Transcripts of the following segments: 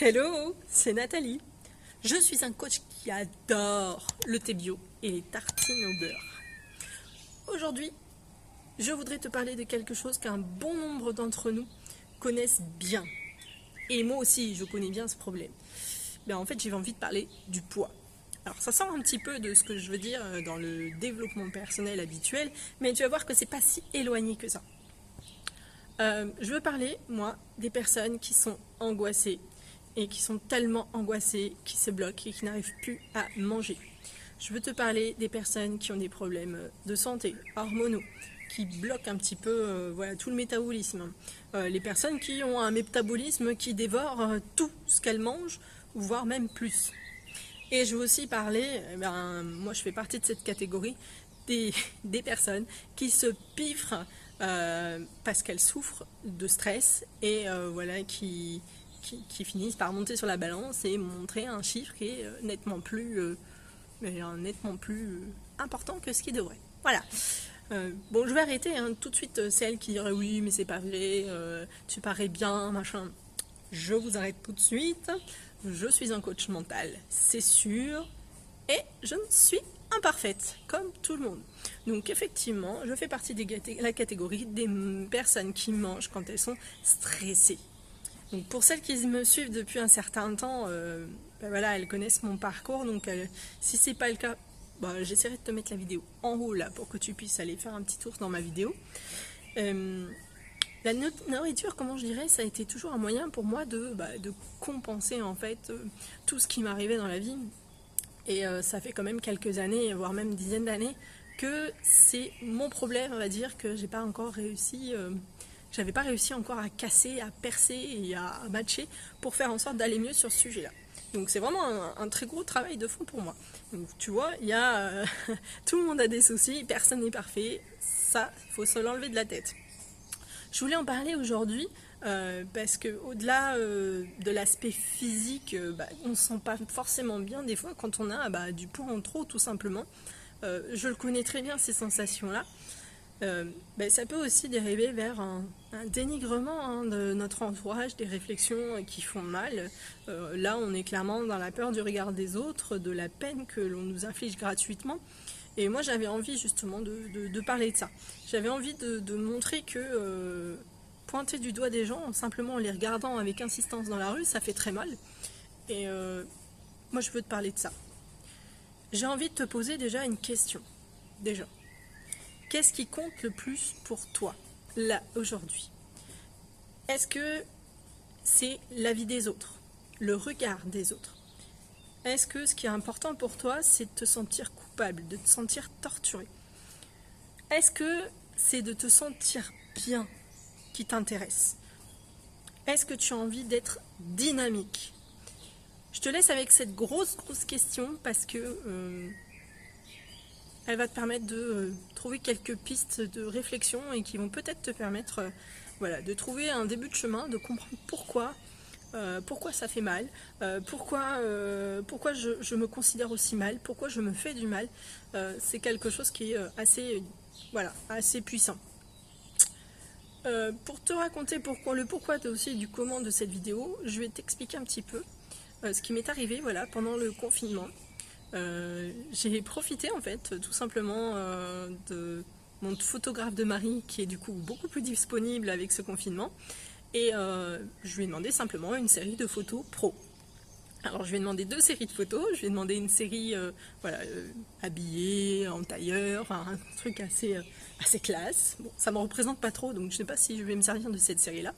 Hello, c'est Nathalie. Je suis un coach qui adore le thé bio et les tartines au beurre. Aujourd'hui, je voudrais te parler de quelque chose qu'un bon nombre d'entre nous connaissent bien. Et moi aussi, je connais bien ce problème. En fait, j'ai envie de parler du poids. Alors, ça sort un petit peu de ce que je veux dire dans le développement personnel habituel, mais tu vas voir que c'est pas si éloigné que ça. Je veux parler, moi, des personnes qui sont angoissées et qui sont tellement angoissées qu'ils se bloquent et qui n'arrivent plus à manger. Je veux te parler des personnes qui ont des problèmes de santé, hormonaux, qui bloquent un petit peu tout le métabolisme. Les personnes qui ont un métabolisme qui dévore tout ce qu'elles mangent, voire même plus. Et je veux aussi parler, moi je fais partie de cette catégorie, des personnes qui se piffrent parce qu'elles souffrent de stress et qui finissent par monter sur la balance et montrer un chiffre qui est nettement plus important que ce qui devrait. Voilà. Je vais arrêter tout de suite celles qui diraient oui mais c'est pas vrai, tu parais bien, machin. Je vous arrête tout de suite. Je suis un coach mental, c'est sûr, et je ne suis imparfaite, comme tout le monde. Donc effectivement, je fais partie de la catégorie des personnes qui mangent quand elles sont stressées. Donc pour celles qui me suivent depuis un certain temps, elles connaissent mon parcours. Donc si c'est pas le cas, j'essaierai de te mettre la vidéo en haut là pour que tu puisses aller faire un petit tour dans ma vidéo. La nourriture, comment je dirais, ça a été toujours un moyen pour moi de compenser en fait tout ce qui m'arrivait dans la vie. Et ça fait quand même quelques années, voire même dizaines d'années, que c'est mon problème, on va dire, que j'ai pas encore réussi, j'avais pas réussi encore à casser, à percer et à matcher pour faire en sorte d'aller mieux sur ce sujet-là. Donc c'est vraiment un très gros travail de fond pour moi. Donc tu vois, il y a tout le monde a des soucis, personne n'est parfait, ça, il faut se l'enlever de la tête. Je voulais en parler aujourd'hui parce que au-delà de l'aspect physique, on ne se sent pas forcément bien des fois quand on a du poids en trop tout simplement. Je le connais très bien ces sensations-là. Ça peut aussi dériver vers un dénigrement de notre entourage, des réflexions qui font mal. Là, on est clairement dans la peur du regard des autres, de la peine que l'on nous inflige gratuitement. Et moi, j'avais envie justement de parler de ça. J'avais envie de montrer que pointer du doigt des gens, simplement en les regardant avec insistance dans la rue, ça fait très mal. Et moi, je veux te parler de ça. J'ai envie de te poser déjà une question. Déjà. Qu'est-ce qui compte le plus pour toi, là, aujourd'hui? Est-ce que c'est la vie des autres, le regard des autres? Est-ce que ce qui est important pour toi, c'est de te sentir coupable, de te sentir torturé? Est-ce que c'est de te sentir bien qui t'intéresse? Est-ce que tu as envie d'être dynamique? Je te laisse avec cette grosse question parce que elle va te permettre de trouver quelques pistes de réflexion et qui vont peut-être te permettre de trouver un début de chemin, de comprendre pourquoi ça fait mal, pourquoi je me considère aussi mal, pourquoi je me fais du mal. C'est quelque chose qui est assez puissant. Pour te raconter le pourquoi aussi du comment de cette vidéo, je vais t'expliquer un petit peu ce qui m'est arrivé pendant le confinement. J'ai profité en fait tout simplement de mon photographe de mari qui est du coup beaucoup plus disponible avec ce confinement. Et je lui ai demandé simplement une série de photos pro. Alors je lui ai demandé 2 séries de photos, je lui ai demandé une série habillée, en tailleur, un truc assez classe. Bon, ça ne me représente pas trop, donc je ne sais pas si je vais me servir de cette série-là.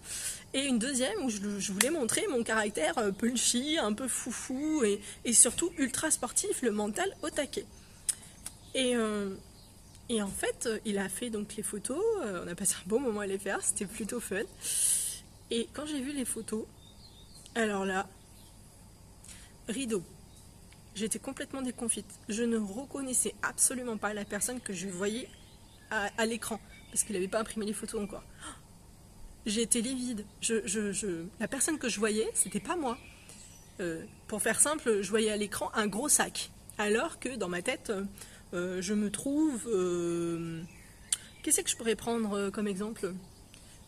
Et une deuxième où je voulais montrer mon caractère punchy, un peu foufou et surtout ultra sportif, le mental au taquet. Et en fait, il a fait donc les photos, on a passé un bon moment à les faire, c'était plutôt fun. Et quand j'ai vu les photos, alors là, rideau. J'étais complètement déconfite. Je ne reconnaissais absolument pas la personne que je voyais à l'écran, parce qu'il n'avait pas imprimé les photos encore. J'ai été livide. La personne que je voyais, c'était pas moi. Pour faire simple, je voyais à l'écran un gros sac, alors que dans ma tête, je me trouve... Qu'est-ce que je pourrais prendre comme exemple ?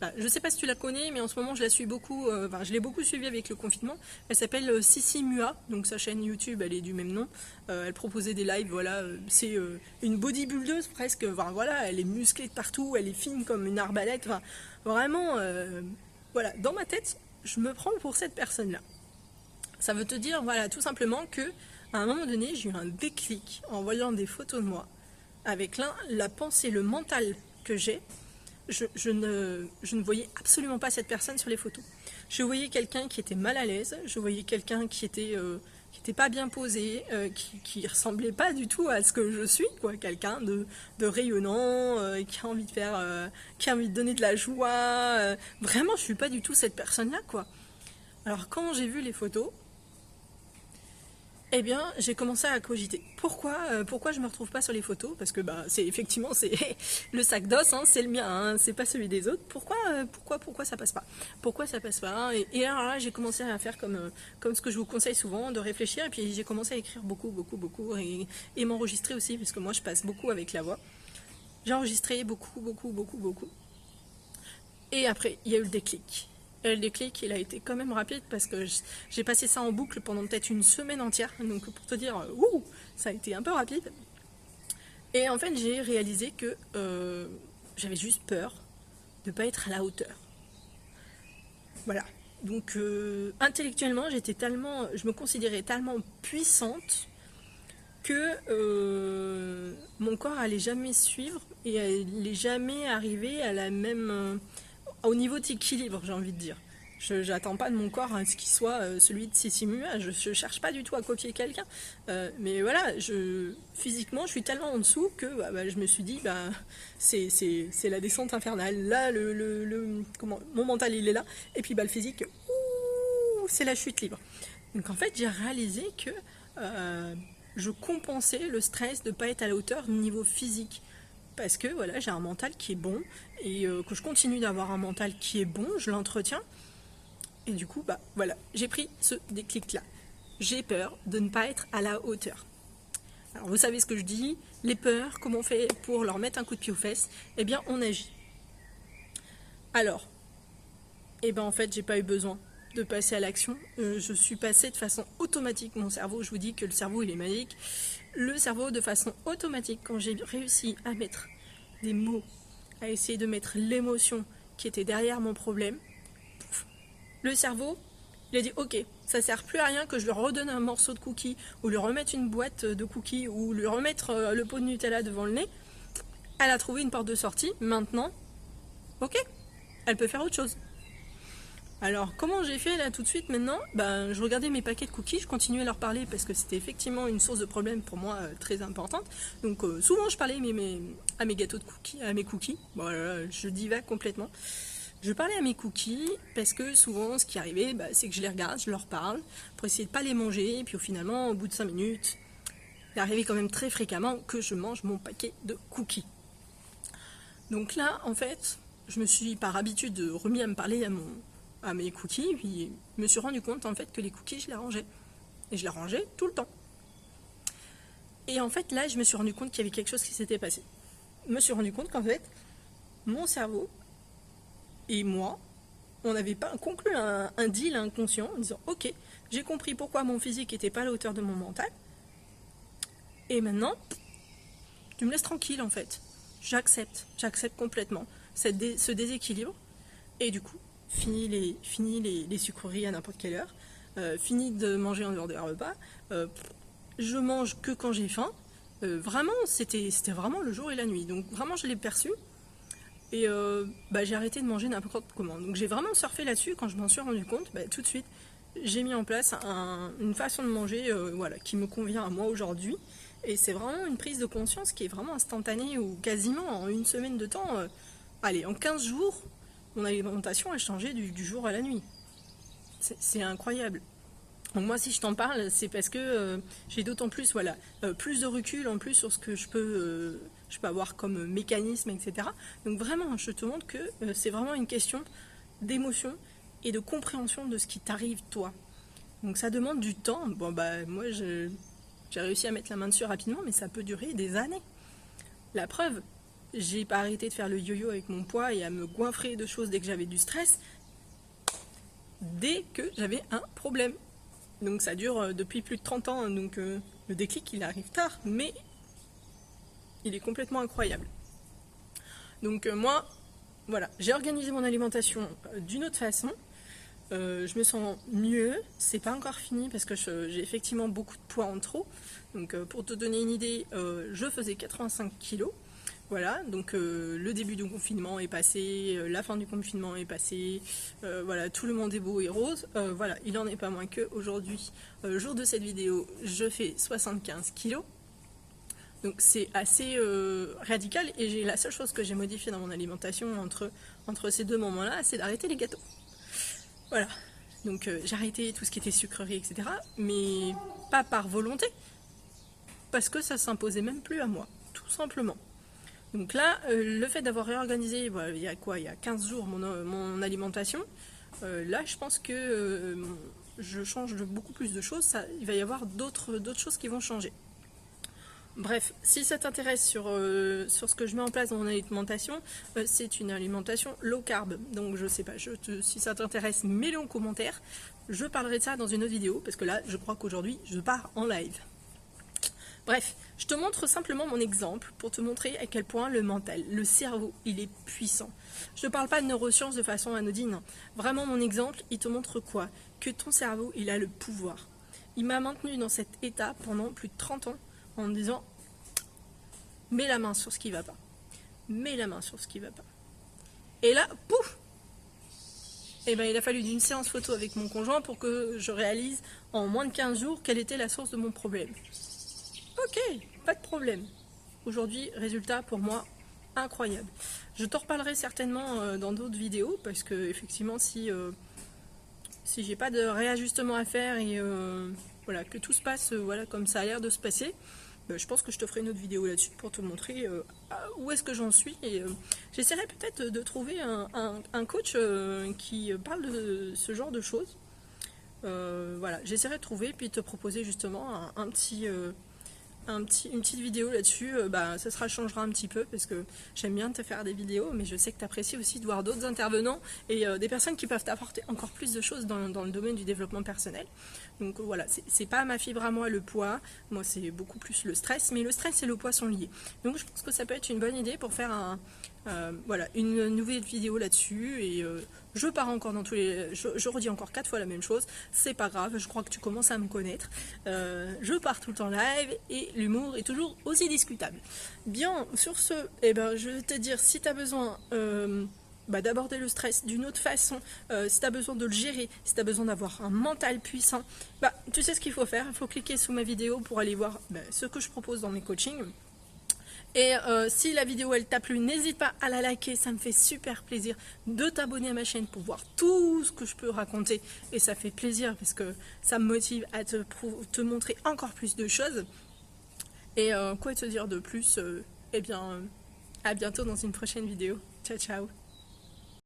Bah, je sais pas si tu la connais, mais en ce moment je la suis beaucoup, je l'ai beaucoup suivie avec le confinement. Elle s'appelle Sissi Mua, donc sa chaîne YouTube elle est du même nom. Elle proposait des lives, voilà, c'est une bodybuildeuse presque, enfin, voilà, elle est musclée de partout, elle est fine comme une arbalète, enfin, vraiment, voilà, dans ma tête, je me prends pour cette personne-là. Ça veut te dire, voilà, tout simplement que à un moment donné, j'ai eu un déclic en voyant des photos de moi, avec la pensée, le mental que j'ai. Je ne voyais absolument pas cette personne sur les photos. Je voyais quelqu'un qui était mal à l'aise, je voyais quelqu'un qui était pas bien posé, qui ressemblait pas du tout à ce que je suis, quoi. Quelqu'un de rayonnant, qui a envie de faire, qui a envie de donner de la joie. Vraiment, je suis pas du tout cette personne-là, quoi. Alors quand j'ai vu les photos, eh bien, j'ai commencé à cogiter. Pourquoi je me retrouve pas sur les photos? Parce que bah, c'est effectivement c'est le sac d'os, hein, c'est le mien, hein, c'est pas celui des autres. Pourquoi ça passe pas? Pourquoi ça passe pas? Et alors là, j'ai commencé à faire comme ce que je vous conseille souvent, de réfléchir. Et puis j'ai commencé à écrire beaucoup, et m'enregistrer aussi, parce que moi, je passe beaucoup avec la voix. J'ai enregistré beaucoup. Et après, il y a eu le déclic. Le déclic, il a été quand même rapide parce que j'ai passé ça en boucle pendant peut-être une semaine entière. Donc pour te dire, ça a été un peu rapide. Et en fait, j'ai réalisé que j'avais juste peur de ne pas être à la hauteur. Voilà. Donc intellectuellement, je me considérais tellement puissante que mon corps allait jamais suivre et allait jamais arriver à la même au niveau d'équilibre, j'ai envie de dire. Je n'attends pas de mon corps à ce qu'il soit celui de Sissi Mua. Je ne cherche pas du tout à copier quelqu'un. Mais voilà, physiquement, je suis tellement en dessous que je me suis dit, c'est la descente infernale. Là, mon mental, il est là. Et puis le physique, c'est la chute libre. Donc en fait, j'ai réalisé que je compensais le stress de ne pas être à la hauteur niveau physique. Parce que voilà, j'ai un mental qui est bon et que je continue d'avoir un mental qui est bon, je l'entretiens. Et du coup, voilà, j'ai pris ce déclic-là. J'ai peur de ne pas être à la hauteur. Alors vous savez ce que je dis, les peurs, comment on fait pour leur mettre un coup de pied aux fesses? Eh bien, on agit. Alors, en fait, j'ai pas eu besoin de passer à l'action. Je suis passée de façon automatique. Mon cerveau, je vous dis que le cerveau, il est magique. Le cerveau, de façon automatique, quand j'ai réussi à mettre des mots, à essayer de mettre l'émotion qui était derrière mon problème, le cerveau, il a dit ok, ça sert plus à rien que je lui redonne un morceau de cookie ou lui remettre une boîte de cookies ou lui remettre le pot de Nutella devant le nez. Elle a trouvé une porte de sortie, maintenant, ok, elle peut faire autre chose. Alors, comment j'ai fait là tout de suite maintenant? Je regardais mes paquets de cookies, je continuais à leur parler parce que c'était effectivement une source de problème pour moi très importante. Donc, souvent je parlais à mes gâteaux de cookies, à mes cookies. Voilà, je divague complètement. Je parlais à mes cookies parce que souvent ce qui arrivait, c'est que je les regarde, je leur parle pour essayer de pas les manger. Et puis finalement, au bout de 5 minutes, il arrivait quand même très fréquemment que je mange mon paquet de cookies. Donc là, en fait, je me suis par habitude remis à me parler à mes cookies, puis je me suis rendu compte en fait que les cookies je les rangeais. Et je les rangeais tout le temps. Et en fait là je me suis rendu compte qu'il y avait quelque chose qui s'était passé. Je me suis rendu compte qu'en fait mon cerveau et moi, on n'avait pas conclu un deal inconscient en disant ok, j'ai compris pourquoi mon physique n'était pas à la hauteur de mon mental. Et maintenant, tu me laisses tranquille en fait. J'accepte complètement ce déséquilibre. Et du coup, fini les sucreries à n'importe quelle heure, fini de manger en dehors des repas, je mange que quand j'ai faim. Vraiment, c'était vraiment le jour et la nuit. Donc vraiment, je l'ai perçu. Et j'ai arrêté de manger n'importe comment. Donc j'ai vraiment surfé là-dessus. Quand je m'en suis rendu compte, tout de suite, j'ai mis en place une façon de manger qui me convient à moi aujourd'hui. Et c'est vraiment une prise de conscience qui est vraiment instantanée ou quasiment en une semaine de temps. Allez, en 15 jours, mon alimentation a changé du jour à la nuit. C'est incroyable. Donc moi, si je t'en parle, c'est parce que j'ai d'autant plus, plus de recul en plus sur ce que je peux avoir comme mécanisme, etc. Donc vraiment, je te montre que c'est vraiment une question d'émotion et de compréhension de ce qui t'arrive toi. Donc ça demande du temps. Moi, j'ai réussi à mettre la main dessus rapidement, mais ça peut durer des années. La preuve, j'ai pas arrêté de faire le yo-yo avec mon poids et à me goinfrer de choses dès que j'avais du stress, dès que j'avais un problème. Donc ça dure depuis plus de 30 ans, donc le déclic il arrive tard, mais il est complètement incroyable. Donc moi, voilà, j'ai organisé mon alimentation d'une autre façon. Je me sens mieux, c'est pas encore fini parce que j'ai effectivement beaucoup de poids en trop. Donc pour te donner une idée, je faisais 85 kg. Voilà, donc le début du confinement est passé, la fin du confinement est passée, voilà, tout le monde est beau et rose. Voilà, il en est pas moins que aujourd'hui, jour de cette vidéo, je fais 75 kg. Donc c'est assez radical et la seule chose que j'ai modifiée dans mon alimentation entre ces deux moments-là, c'est d'arrêter les gâteaux. Voilà, donc j'ai arrêté tout ce qui était sucrerie, etc. Mais pas par volonté, parce que ça s'imposait même plus à moi, tout simplement. Donc là, le fait d'avoir réorganisé, voilà, il y a 15 jours mon alimentation, là je pense que je change de beaucoup plus de choses, il va y avoir d'autres choses qui vont changer. Bref, si ça t'intéresse sur ce que je mets en place dans mon alimentation, c'est une alimentation low carb. Donc je sais pas, si ça t'intéresse, mets-le en commentaire. Je parlerai de ça dans une autre vidéo, parce que là, je crois qu'aujourd'hui, je pars en live. Bref, je te montre simplement mon exemple pour te montrer à quel point le mental, le cerveau, il est puissant. Je ne parle pas de neurosciences de façon anodine. Vraiment, mon exemple, il te montre quoi? Que ton cerveau, il a le pouvoir. Il m'a maintenu dans cet état pendant plus de 30 ans en me disant « mets la main sur ce qui ne va pas. Mets la main sur ce qui ne va pas. » Et là, pouf! Et ben, il a fallu d'une séance photo avec mon conjoint pour que je réalise en moins de 15 jours quelle était la source de mon problème. Ok, pas de problème. Aujourd'hui, résultat pour moi incroyable. Je t'en reparlerai certainement dans d'autres vidéos parce que effectivement, si j'ai pas de réajustement à faire et voilà, que tout se passe voilà, comme ça a l'air de se passer, je pense que je te ferai une autre vidéo là-dessus pour te montrer où est-ce que j'en suis. Et j'essaierai peut-être de trouver un coach qui parle de ce genre de choses. Voilà, j'essaierai de trouver puis de te proposer justement une petite vidéo là-dessus. Ça changera un petit peu parce que j'aime bien te faire des vidéos, mais je sais que tu apprécies aussi de voir d'autres intervenants et des personnes qui peuvent t'apporter encore plus de choses dans le domaine du développement personnel. Donc voilà, c'est pas ma fibre à moi le poids, moi c'est beaucoup plus le stress, mais le stress et le poids sont liés. Donc je pense que ça peut être une bonne idée pour faire voilà, une nouvelle vidéo là-dessus. Et je pars encore dans tous les... Je redis encore 4 fois la même chose, c'est pas grave, je crois que tu commences à me connaître. Je pars tout le temps live et l'humour est toujours aussi discutable. Bien, sur ce, je vais te dire, si tu as besoin d'aborder le stress d'une autre façon, si tu as besoin de le gérer, si tu as besoin d'avoir un mental puissant, tu sais ce qu'il faut faire, il faut cliquer sous ma vidéo pour aller voir ce que je propose dans mes coachings. Et si la vidéo elle t'a plu, n'hésite pas à la liker, ça me fait super plaisir de t'abonner à ma chaîne pour voir tout ce que je peux raconter. Et ça fait plaisir parce que ça me motive à te montrer encore plus de choses. Et quoi te dire de plus à bientôt dans une prochaine vidéo. Ciao ciao.